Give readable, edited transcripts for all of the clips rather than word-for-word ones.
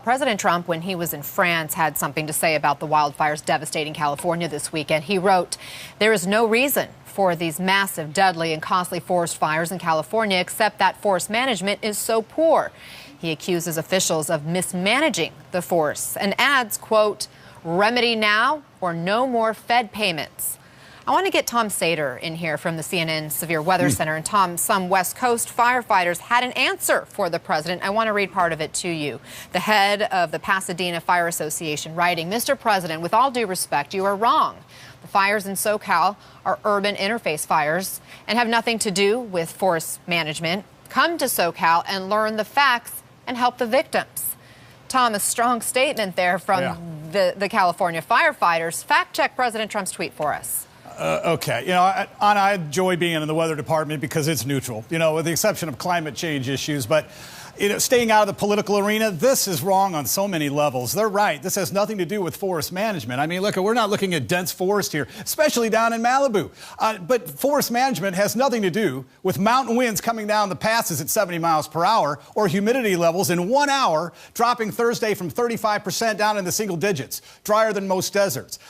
President Trump, when he was in France, had something to say about the wildfires devastating California this weekend. He wrote, "There is no reason for these massive, deadly, and costly forest fires in California except that forest management is so poor." He accuses officials of mismanaging the forests and adds, quote, "Remedy now or no more Fed payments." I want to get Tom Sater in here from the CNN Severe Weather Center. And Tom, some West Coast firefighters had an answer for the president. I want to read part of it to you. The head of the Pasadena Fire Association writing, "Mr. President, with all due respect, you are wrong. The fires in SoCal are urban interface fires and have nothing to do with forest management. Come to SoCal and learn the facts and help the victims." Tom, a strong statement there from the California firefighters. Fact check President Trump's tweet for us. Okay. You know, I enjoy being in the weather department because it's neutral, you know, with the exception of climate change issues. But, you know, staying out of the political arena, this is wrong on so many levels. They're right. This has nothing to do with forest management. I mean, look, we're not looking at dense forest here, especially down in Malibu. But forest management has nothing to do with mountain winds coming down the passes at 70 miles per hour or humidity levels in 1 hour dropping Thursday from 35% down in the single digits, drier than most deserts.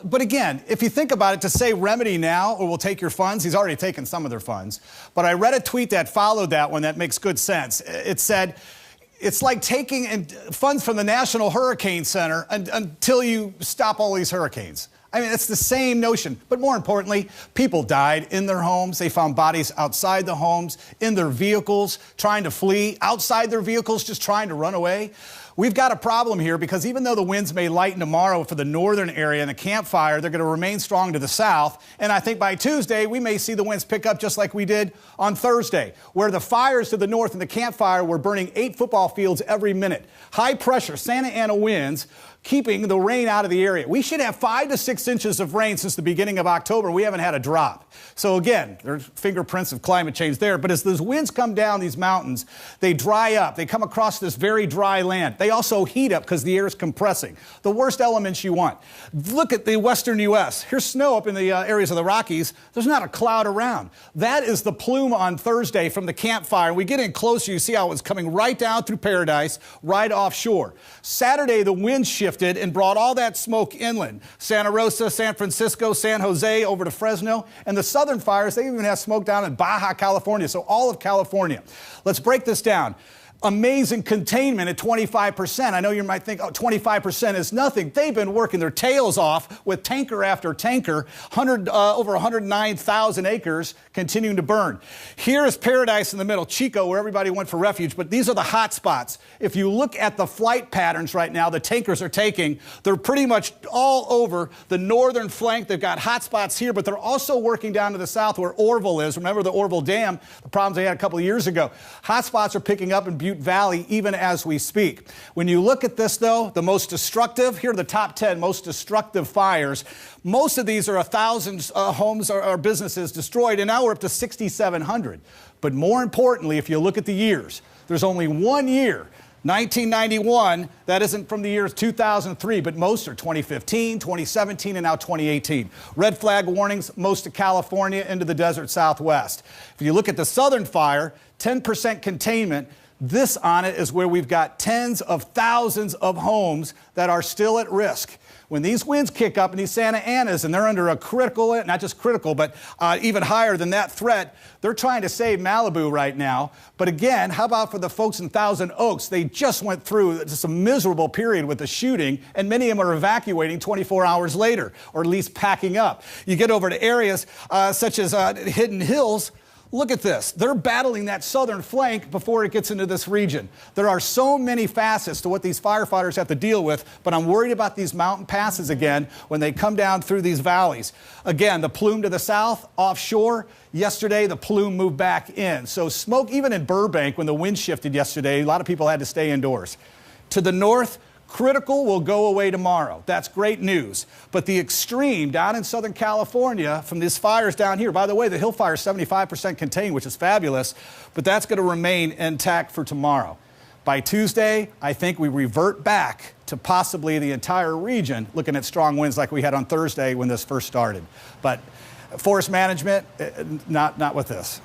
But again, if you think about it, to say remedy now or we'll take your funds, he's already taken some of their funds. But I read a tweet that followed that one that makes good sense. It said, it's like taking funds from the National Hurricane Center until you stop all these hurricanes. I mean, it's the same notion. But more importantly, people died in their homes. They found bodies outside the homes, in their vehicles, trying to flee, outside their vehicles, just trying to run away. We've got a problem here because even though the winds may lighten tomorrow for the northern area and the Camp Fire, they're going to remain strong to the south. And I think by Tuesday, we may see the winds pick up just like we did on Thursday, where the fires to the north and the Camp Fire were burning 8 football fields every minute. High pressure Santa Ana winds keeping the rain out of the area. We should have 5 to 6 inches of rain since the beginning of October. We haven't had a drop. So again, there's fingerprints of climate change there. But as those winds come down these mountains, they dry up. They come across this very dry land. They also heat up because the air is compressing. The worst elements you want. Look at the western U.S. Here's snow up in the areas of the Rockies. There's not a cloud around. That is the plume on Thursday from the Camp Fire. We get in closer, you see how it's coming right down through Paradise, right offshore. Saturday, the wind shifted and brought all that smoke inland. Santa Rosa, San Francisco, San Jose, over to Fresno. And the southern fires, they even have smoke down in Baja California, so all of California. Let's break this down. Amazing containment at 25%. I know you might think, oh, 25% is nothing. They've been working their tails off with tanker after tanker, over 109,000 acres continuing to burn. Here is Paradise in the middle, Chico, where everybody went for refuge, but these are the hot spots. If you look at the flight patterns right now, the tankers are taking, they're pretty much all over the northern flank. They've got hot spots here, but they're also working down to the south where Orville is. Remember the Orville Dam, the problems they had a couple of years ago. Hot spots are picking up in Butte Valley even as we speak. When you look at this, though, the most destructive, here are the top 10 most destructive fires. Most of these are 1,000 homes or businesses destroyed, and now we're up to 6,700. But more importantly, if you look at the years, there's only one year, 1991, that isn't from the years 2003, but most are 2015, 2017, and now 2018. Red flag warnings, most of California into the desert southwest. If you look at the southern fire, 10% containment. This on it is where we've got tens of thousands of homes that are still at risk. When these winds kick up in these Santa Anas and they're under a critical, not just critical, but even higher than that threat, they're trying to save Malibu right now. But again, how about for the folks in Thousand Oaks? They just went through just a miserable period with the shooting, and many of them are evacuating 24 hours later, or at least packing up. You get over to areas such as Hidden Hills. Look at this. They're battling that southern flank before it gets into this region. There are so many facets to what these firefighters have to deal with, but I'm worried about these mountain passes again when they come down through these valleys. Again, the plume to the south, offshore. Yesterday, the plume moved back in. So smoke, even in Burbank, when the wind shifted yesterday, a lot of people had to stay indoors. To the north, critical will go away tomorrow. That's great news. But the extreme down in Southern California from these fires down here, by the way, the Hill Fire is 75% contained, which is fabulous, but that's going to remain intact for tomorrow. By Tuesday, I think we revert back to possibly the entire region looking at strong winds like we had on Thursday when this first started. But forest management, not with this.